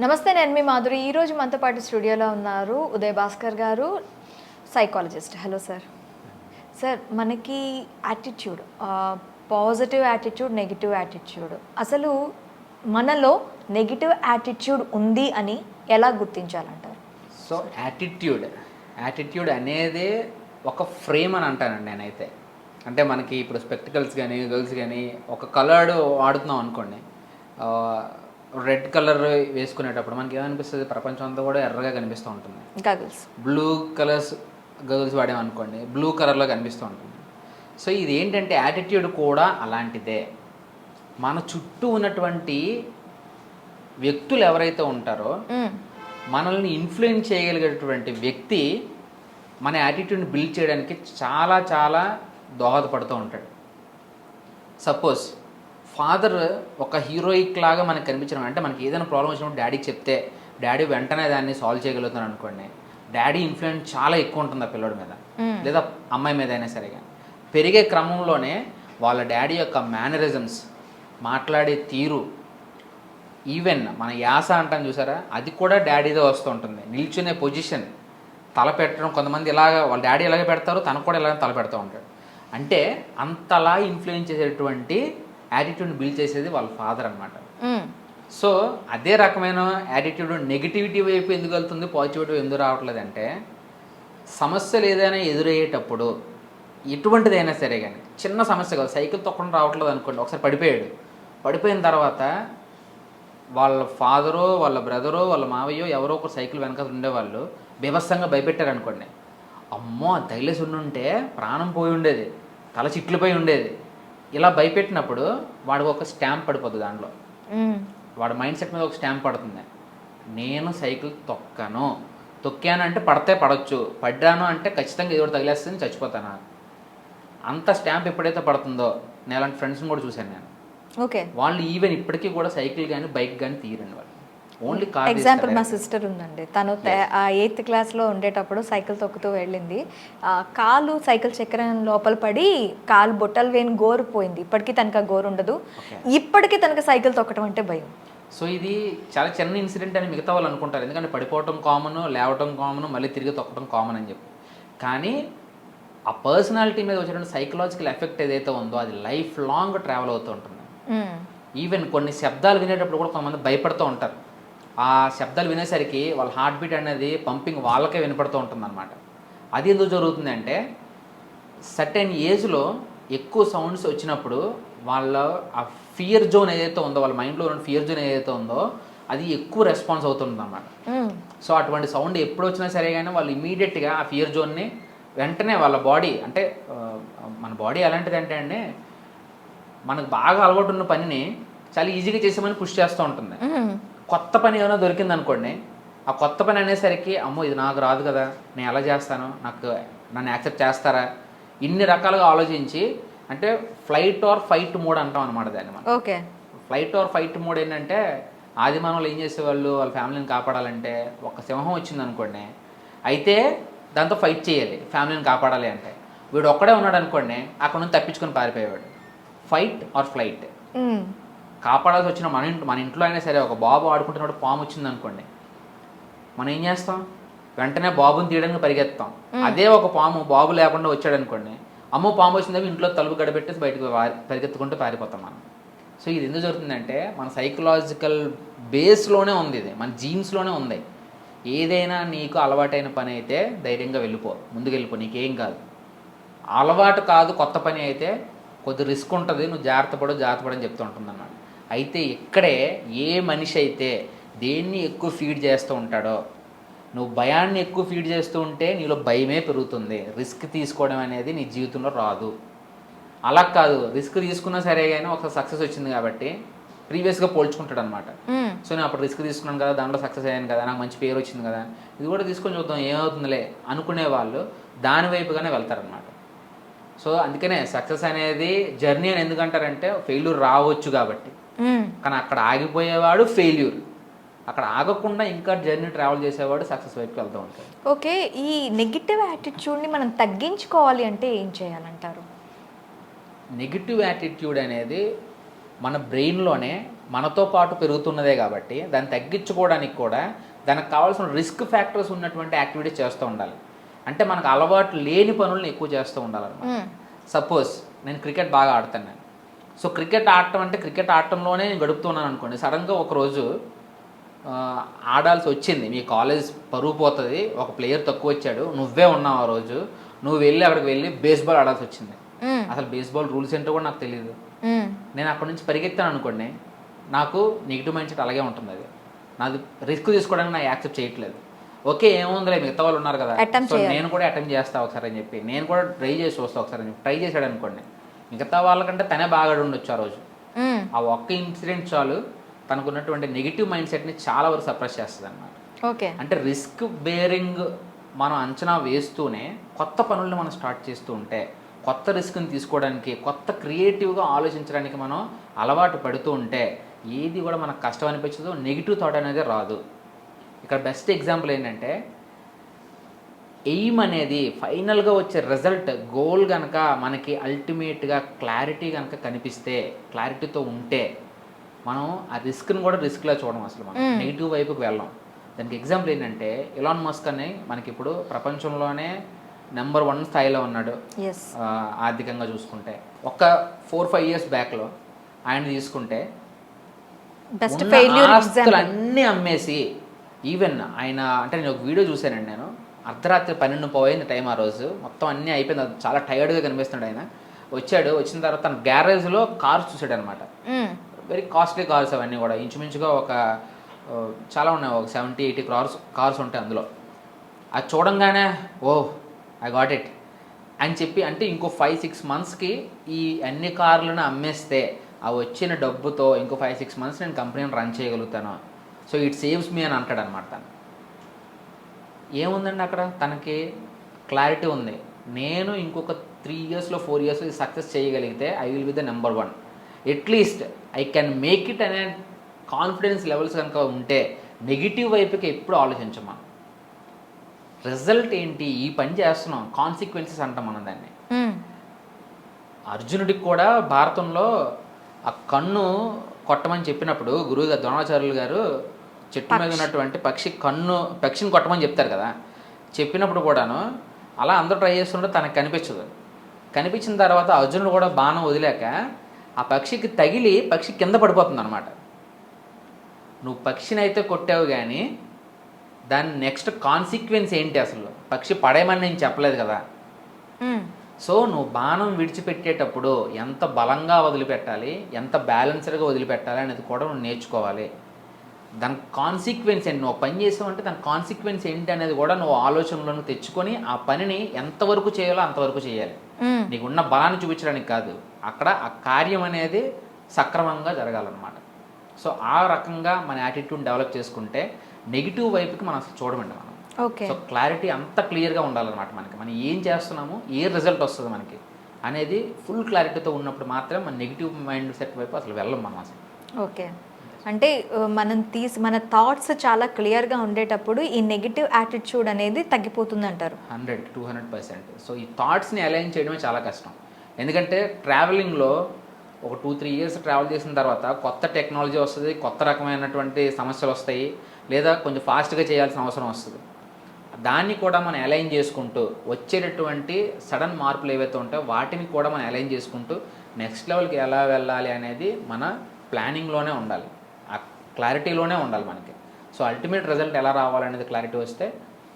నమస్తే, నేను మీ మాధురి. ఈరోజు మనతో పాటు స్టూడియోలో ఉన్నారు ఉదయ్ భాస్కర్ గారు, సైకాలజిస్ట్. Hello sir. సార్, మనకి attitude, positive attitude, negative attitude, అసలు మనలో నెగిటివ్ యాటిట్యూడ్ ఉంది అని ఎలా గుర్తించాలంటారు? సో యాటిట్యూడ్ అనేది ఒక ఫ్రేమ్ అని అంటానండి నేనైతే. అంటే మనకి ఇప్పుడు స్పెక్టికల్స్ కానీ గర్ల్స్ కానీ ఒక కలర్డ్ వాడుతున్నాం అనుకోండి, రెడ్ కలర్ వేసుకునేటప్పుడు మనకి ఏమనిపిస్తుంది, ప్రపంచం అంతా కూడా ఎర్రగా కనిపిస్తూ ఉంటుంది. గర్ల్స్ బ్లూ కలర్స్ గర్ల్స్ వాడామనుకోండి, బ్లూ కలర్లో కనిపిస్తూ ఉంటుంది. సో ఇది ఏంటంటే యాటిట్యూడ్ కూడా అలాంటిదే. మన చుట్టూ ఉన్నటువంటి వ్యక్తులు ఎవరైతే ఉంటారో మనల్ని ఇన్ఫ్లుయెన్స్ చేయగలిగేటువంటి వ్యక్తి మన యాటిట్యూడ్ని బిల్డ్ చేయడానికి చాలా చాలా దోహదపడుతూ ఉంటాడు. సపోజ్ ఫాదర్ ఒక హీరోయిక్ లాగా మనకు కనిపించడం, అంటే మనకి ఏదైనా ప్రాబ్లం వచ్చినప్పుడు డాడీకి చెప్తే డాడీ వెంటనే దాన్ని సాల్వ్ చేయగలుగుతాను అనుకోండి, డాడీ ఇన్ఫ్లుయెన్స్ చాలా ఎక్కువ ఉంటుంది ఆ పిల్లోడి మీద లేదా అమ్మాయి మీద అయినా సరే. కానీ పెరిగే క్రమంలోనే వాళ్ళ డాడీ యొక్క మేనరిజమ్స్, మాట్లాడే తీరు, ఈవెన్ మన యాస అంటాను చూసారా, అది కూడా డాడీదే వస్తూ ఉంటుంది. నిల్చునే పొజిషన్, తల పెట్టడం, కొంతమంది ఇలాగ వాళ్ళ డాడీ ఎలాగ పెడతారు, తనకు కూడా ఇలాగ తల పెడతా ఉంటాడు. అంటే అంతలా ఇన్ఫ్లుయెన్స్ చేసేటువంటి యాటిట్యూడ్ని బిల్డ్ చేసేది వాళ్ళ ఫాదర్ అనమాట. సో అదే రకమైన యాటిట్యూడ్ నెగిటివిటీ వైపు ఎందుకు వెళ్తుంది, పాజిటివిటీ ఎందుకు రావట్లేదు అంటే, సమస్యలు ఏదైనా ఎదురయ్యేటప్పుడు ఎటువంటిదైనా సరే కానీ, చిన్న సమస్య కాదు, సైకిల్ తొక్కడం రావట్లేదు అనుకోండి, ఒకసారి పడిపోయిన తర్వాత వాళ్ళ ఫాదరో వాళ్ళ బ్రదరో వాళ్ళ మావయ్యో ఎవరో ఒక సైకిల్ వెనకాల ఉండేవాళ్ళు బీభత్సంగా భయపెట్టారు అనుకోండి, అమ్మో అది తగిలేసి ఉండుంటే ప్రాణం పోయి ఉండేది, తల చిట్లిపోయి ఉండేది. ఇలా భయపెట్టినప్పుడు వాడికి ఒక స్టాంప్ పడిపోతుంది, దాంట్లో వాడి మైండ్ సెట్ మీద ఒక స్టాంప్ పడుతుంది. నేను సైకిల్ తొక్కాను అంటే పడితే పడవచ్చు, పడ్డాను అంటే ఖచ్చితంగా ఏదో తగిలేస్తుంది, చచ్చిపోతాను. అంత స్టాంప్ ఎప్పుడైతే పడుతుందో, నేను అలాంటి ఫ్రెండ్స్ని కూడా చూశాను నేను. ఓకే, వాళ్ళు ఈవెన్ ఇప్పటికీ కూడా సైకిల్ కానీ బైక్ కానీ తీరండి, వాళ్ళు ఓన్లీ కార్. ఎగ్జాంపుల్ మా సిస్టర్ ఉందండి, తను 8th క్లాస్లో ఉండేటప్పుడు సైకిల్ తొక్కుతూ వెళ్ళింది. కాలు సైకిల్ చక్రం లోపల పడి కాలు బొట్టలు వేని గోరు పోయింది. ఇప్పటికీ తనకు ఆ గోరు ఉండదు. ఇప్పటికీ తనకు సైకిల్ తొక్కడం అంటే భయం. సో ఇది చాలా చిన్న ఇన్సిడెంట్ అని మిగతా వాళ్ళు అనుకుంటారు, ఎందుకంటే పడిపోవటం కామన్, లేవటం కామన్, మళ్ళీ తిరిగి తొక్కడం కామన్ అని చెప్పి. కానీ ఆ పర్సనాలిటీ మీద వచ్చేటువంటి సైకలాజికల్ ఎఫెక్ట్ ఏదైతే ఉందో అది లైఫ్ లాంగ్ ట్రావెల్ అవుతూ ఉంటుంది. ఈవెన్ కొన్ని శబ్దాలు వినేటప్పుడు కూడా కొంతమంది భయపడుతూ ఉంటారు. ఆ శబ్దాలు వినేసరికి వాళ్ళ హార్ట్ బీట్ అనేది పంపింగ్ వాళ్ళకే వినపడుతూ ఉంటుంది అనమాట. అది ఎందుకు జరుగుతుంది అంటే, సర్టెన్ ఏజ్లో ఎక్కువ సౌండ్స్ వచ్చినప్పుడు వాళ్ళ ఆ ఫియర్ జోన్ ఏదైతే ఉందో, వాళ్ళ మైండ్లో ఉన్న ఫియర్ జోన్ ఏదైతే ఉందో అది ఎక్కువ రెస్పాన్స్ అవుతుంది అన్నమాట. సో అటువంటి సౌండ్ ఎప్పుడు వచ్చినా సరే కానీ వాళ్ళు ఇమీడియట్గా ఆ ఫియర్ జోన్ని వెంటనే వాళ్ళ బాడీ, అంటే మన బాడీ ఎలాంటిది అంటే అండి, మనకు బాగా అలవాటు ఉన్న పనిని చాలా ఈజీగా చేసేమని పుష్ చేస్తూ ఉంటుంది. కొత్త పని ఏమైనా దొరికింది అనుకోండి, ఆ కొత్త పని అనేసరికి అమ్మో ఇది నాకు రాదు కదా, నేను ఎలా చేస్తాను, నన్ను యాక్సెప్ట్ చేస్తారా, ఇన్ని రకాలుగా ఆలోచించి, అంటే ఫ్లైట్ ఆర్ ఫైట్ మోడ్ అంటాం అనమాట దాన్ని మనం. Okay, flight are fight mode ఏంటంటే, ఆదిమానవులు ఏం చేసేవాళ్ళు, వాళ్ళ ఫ్యామిలీని కాపాడాలంటే ఒక సింహం వచ్చింది అనుకోండి, అయితే దాంతో ఫైట్ చేయాలి ఫ్యామిలీని కాపాడాలి అంటే. వీడు ఒక్కడే ఉన్నాడు అనుకోండి, అక్కడ నుంచి తప్పించుకొని పారిపోయేవాడు. Fight or flight. కాపాడాల్సి వచ్చిన మన ఇంట్లో అయినా సరే, ఒక బాబు ఆడుకుంటున్నప్పుడు పాము వచ్చింది అనుకోండి, మనం ఏం చేస్తాం, వెంటనే బాబుని తీయడానికి పరిగెత్తాం. అదే ఒక పాము బాబు లేకుండా వచ్చాడు అనుకోండి, అమ్మో పాము వచ్చిందని ఇంట్లో తలుపు గడబెట్టేసి బయటకు పరిగెత్తుకుంటూ పారిపోతాం మనం. సో ఇది ఎందుకు జరుగుతుందంటే, మన సైకలాజికల్ బేస్లోనే ఉంది, ఇది మన జీన్స్లోనే ఉంది. ఏదైనా నీకు అలవాటైన పని అయితే ధైర్యంగా ముందుకు వెళ్ళిపో, నీకేం కాదు. అలవాటు కాదు కొత్త పని అయితే కొద్ది రిస్క్ ఉంటుంది, నువ్వు జాగ్రత్తపడని చెప్తూ ఉంటుంది అన్నమాట. అయితే ఇక్కడే ఏ మనిషి అయితే దేన్ని ఎక్కువ ఫీడ్ చేస్తూ ఉంటాడో, నువ్వు భయాన్ని ఎక్కువ ఫీడ్ చేస్తూ ఉంటే నీలో భయమే పెరుగుతుంది, రిస్క్ తీసుకోవడం అనేది నీ జీవితంలో రాదు. అలా కాదు, రిస్క్ తీసుకున్నా సరే కానీ ఒకసారి సక్సెస్ వచ్చింది కాబట్టి ప్రీవియస్గా పోల్చుకుంటాడు అనమాట. సో నేను అప్పుడు రిస్క్ తీసుకున్నాను కదా, దాంట్లో సక్సెస్ అయ్యాను కదా, నాకు మంచి పేరు వచ్చింది కదా, ఇది కూడా తీసుకొని చూద్దాం ఏమవుతుందిలే అనుకునే వాళ్ళు దాని వైపుగానే వెళ్తారనమాట. సో అందుకనే సక్సెస్ అనేది జర్నీ అని ఎందుకంటారంటే, ఫెయిల్యూర్ రావచ్చు కాబట్టి. కానీ అక్కడ ఆగిపోయేవాడు ఫెయిల్యూర్, అక్కడ ఆగకుండా ఇంకా జర్నీ ట్రావెల్ చేసేవాడు సక్సెస్ వైపుకి వెళ్తూ ఉంటాడు. ఓకే, ఈ నెగిటివ్ యాటిట్యూడ్ని మనం తగ్గించుకోవాలి అంటే ఏం చేయాలంటారు? నెగిటివ్ యాటిట్యూడ్ అనేది మన బ్రెయిన్లోనే మనతో పాటు పెరుగుతున్నదే కాబట్టి దాన్ని తగ్గించుకోవడానికి కూడా దానికి కావాల్సిన రిస్క్ ఫ్యాక్టర్స్ ఉన్నటువంటి యాక్టివిటీస్ చేస్తూ ఉండాలి. అంటే మనకు అలవాటు లేని పనులను ఎక్కువ చేస్తూ ఉండాలన్నమాట. సపోజ్ నేను క్రికెట్ బాగా ఆడతాను నేను. సో క్రికెట్ ఆడటం అంటే క్రికెట్ ఆడటంలోనే నేను గడుపుతున్నాను అనుకోండి. సడన్గా ఒకరోజు ఆడాల్సి వచ్చింది, మీ కాలేజ్ పరుగు పోతుంది, ఒక ప్లేయర్ తక్కువ వచ్చాడు, నువ్వే ఉన్నావు ఆ రోజు, నువ్వు వెళ్ళి అక్కడికి వెళ్ళి బేస్బాల్ ఆడాల్సి వచ్చింది. అసలు బేస్బాల్ రూల్స్ ఏంటో కూడా నాకు తెలియదు. నేను అక్కడి నుంచి పరిగెత్తాను అనుకోండి, నాకు నెగిటివ్ మైండ్ సెట్ అలాగే ఉంటుంది. అది నాది రిస్క్ తీసుకోవడానికి నాకు యాక్సెప్ట్ చేయట్లేదు. ఓకే ఏముందిలే మిగతా వాళ్ళు ఉన్నారు కదా, సో నేను కూడా అటెంప్ట్ చేస్తా ఒకసారి అని చెప్పి నేను కూడా ట్రై చేసి వస్తా ఒకసారి అని చెప్పి ట్రై చేశాడు అనుకోండి, మిగతా వాళ్ళకంటే తనే బాగా ఉండొచ్చు ఆ రోజు. ఆ ఒక్క ఇన్సిడెంట్ చాలు తనకున్నటువంటి నెగిటివ్ మైండ్ సెట్ని చాలా వరకు సప్రెస్ చేస్తుంది అన్నమాట. ఓకే, అంటే రిస్క్ బేరింగ్ మనం అంచనా వేస్తూనే కొత్త పనులను మనం స్టార్ట్ చేస్తూ ఉంటే, కొత్త రిస్క్ని తీసుకోవడానికి, కొత్త క్రియేటివ్గా ఆలోచించడానికి మనం అలవాటు పడుతూ ఉంటే ఏది కూడా మనకు కష్టం అనిపించదు, నెగిటివ్ థాట్ అనేది రాదు. ఇక్కడ బెస్ట్ ఎగ్జాంపుల్ ఏంటంటే, ఎయిమ్ అనేది ఫైనల్గా వచ్చే రిజల్ట్ గోల్ కనుక మనకి అల్టిమేట్గా క్లారిటీ కనుక కనిపిస్తే, క్లారిటీతో ఉంటే మనం ఆ రిస్క్ని కూడా రిస్క్లా చూడడం, అసలు మనం నెగిటివ్ వైపుకి వెళ్ళాం. దానికి ఎగ్జాంపుల్ ఏంటంటే, ఎలాన్ మస్క్ అని మనకి ఇప్పుడు ప్రపంచంలోనే నెంబర్ 1 స్థాయిలో ఉన్నాడు ఆర్థికంగా చూసుకుంటే. ఒక 4-5 years బ్యాక్లో ఆయన తీసుకుంటే ఆస్తులన్నీ అమ్మేసి, ఈవెన్ ఆయన అంటే నేను ఒక వీడియో చూశానండి, నేను అర్ధరాత్రి 12:15 టైం ఆ రోజు, మొత్తం అన్నీ అయిపోయింది, చాలా టైర్డ్గా కనిపిస్తున్నాడు ఆయన. వచ్చిన తర్వాత తన గ్యారేజ్లో కార్స్ చూసాడు అనమాట. వెరీ కాస్ట్లీ కార్స్ అవన్నీ కూడా, ఇంచుమించుగా ఒక చాలా ఉన్నాయి, ఒక 70-80 కార్స్ ఉంటాయి అందులో. అది చూడంగానే ఓ ఐ గాట్ ఇట్ అని చెప్పి, అంటే ఇంకో 5-6 monthsకి ఈ అన్ని కార్లను అమ్మేస్తే ఆ వచ్చిన డబ్బుతో ఇంకో 5-6 months నేను కంపెనీని రన్ చేయగలుగుతాను, సో ఇట్ సేవ్స్ మీ అని అంటాడు అనమాట. తను ఏముందండి అక్కడ, తనకి క్లారిటీ ఉంది, నేను ఇంకొక 3 years 4 years సక్సెస్ చేయగలిగితే I will be the number 1, at least I can make it అనే కాన్ఫిడెన్స్ లెవెల్స్ కనుక ఉంటే నెగిటివ్ వైపుకి ఎప్పుడు ఆలోచించమా. రిజల్ట్ ఏంటి, ఈ పని చేస్తున్నాం, కాన్సిక్వెన్సెస్ అంటాం మనం దాన్ని. అర్జునుడికి కూడా భారతంలో ఆ కన్ను కొట్టమని చెప్పినప్పుడు గురువుగారు ద్రోణాచార్యులు గారు చెట్టు మీద ఉన్నటువంటి పక్షిని కొట్టమని చెప్తారు కదా, చెప్పినప్పుడు కూడాను అలా అందరూ ట్రై చేస్తుంటే తనకు కనిపించదు. కనిపించిన తర్వాత అర్జునుడు కూడా బాణం వదిలేక ఆ పక్షికి తగిలి పక్షి కింద పడిపోతుంది అనమాట. నువ్వు పక్షిని అయితే కొట్టావు కానీ దాని నెక్స్ట్ కాన్సిక్వెన్స్ ఏంటి, అసలు పక్షి పడేయమని నేను చెప్పలేదు కదా. సో నువ్వు బాణం విడిచిపెట్టేటప్పుడు ఎంత బలంగా వదిలిపెట్టాలి, ఎంత బ్యాలెన్స్డ్గా వదిలిపెట్టాలి అనేది కూడా నువ్వు నేర్చుకోవాలి. దాని కాన్సిక్వెన్స్ ఏంటి, నువ్వు పని చేసావంటే దాని కాన్సిక్వెన్స్ ఏంటి అనేది కూడా నువ్వు ఆలోచనలను తెచ్చుకొని ఆ పనిని ఎంతవరకు చేయాలో అంతవరకు చేయాలి. నీకున్న బలాన్ని చూపించడానికి కాదు, అక్కడ ఆ కార్యం అనేది సక్రమంగా జరగాలన్నమాట. సో ఆ రకంగా మన యాటిట్యూడ్ డెవలప్ చేసుకుంటే నెగిటివ్ వైపుకి మనం అసలు చూడమండి మనం. సో క్లారిటీ అంత క్లియర్గా ఉండాలన్నమాట మనకి, మనం ఏం చేస్తున్నాము, ఏ రిజల్ట్ వస్తుంది మనకి అనేది ఫుల్ క్లారిటీతో ఉన్నప్పుడు మాత్రం మన నెగిటివ్ మైండ్ సెట్ వైపు అసలు వెళ్ళం మనం అసలు. ఓకే, అంటే మన థాట్స్ చాలా క్లియర్గా ఉండేటప్పుడు ఈ నెగిటివ్ యాటిట్యూడ్ అనేది తగ్గిపోతుంది అంటారు. 100-200%. సో ఈ థాట్స్ని అలైన్ చేయడమే చాలా కష్టం. ఎందుకంటే ట్రావెలింగ్లో ఒక 2-3 years ట్రావెల్ చేసిన తర్వాత కొత్త టెక్నాలజీ వస్తుంది, కొత్త రకమైనటువంటి సమస్యలు వస్తాయి, లేదా కొంచెం ఫాస్ట్గా చేయాల్సిన అవసరం వస్తుంది. దాన్ని కూడా మనం అలైన్ చేసుకుంటూ వచ్చేటటువంటి సడన్ మార్పులు ఏవైతే ఉంటాయో వాటిని కూడా మనం అలైన్ చేసుకుంటూ నెక్స్ట్ లెవెల్కి ఎలా వెళ్ళాలి అనేది మన ప్లానింగ్లోనే ఉండాలి, ఆ క్లారిటీలోనే ఉండాలి మనకి. సో అల్టిమేట్ రిజల్ట్ ఎలా రావాలనేది క్లారిటీ వస్తే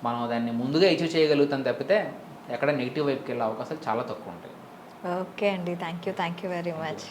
మనం దాన్ని ముందుగా అచీవ్ చేయగలుగుతాం తప్పితే ఎక్కడ నెగిటివ్ వైపుకి వెళ్ళే అవకాశాలు చాలా తక్కువ ఉంటాయి. ఓకే అండి, థ్యాంక్ యూ వెరీ మచ్.